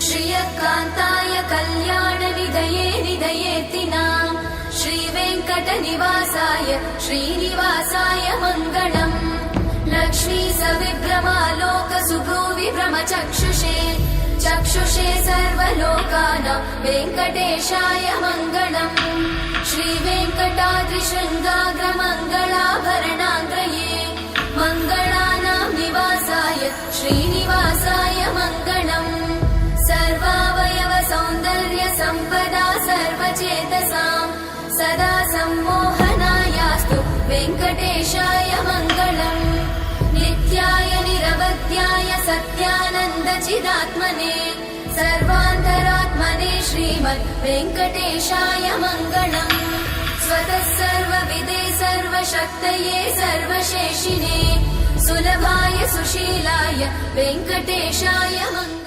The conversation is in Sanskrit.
श्रियकान्ताय कल्याणनिधये निधयेत्तिनां श्रीवेङ्कटनिवासाय श्रीनिवासाय मङ्गलम्। लक्ष्मी सविभ्रमालोकसुभ्रूविभ्रमचक्षुषे चक्षुषे सर्वलोकानां वेङ्कटेशाय मङ्गलम्। श्रीवेङ्कटाद्रिशृङ्गाग्रमङ्गलाभरणाङ्गये मङ्गलानां निवासाय श्रीनिवासाय मङ्गलम्। सर्वावयव सौन्दर्य सम्पदा सर्वचेतसां सदा सम्मोहनायास्तु वेङ्कटेशाय मङ्गलम्। नित्याय निरवध्याय सत्यानन्दचिदात्मने सर्वान्तरात्मने श्रीमद् वेङ्कटेशाय मङ्गलम्। स्वतः सर्वविदे सर्वशक्तये सर्वशेषिने सुलभाय सुशीलाय वेङ्कटेशाय मङ्गलम्।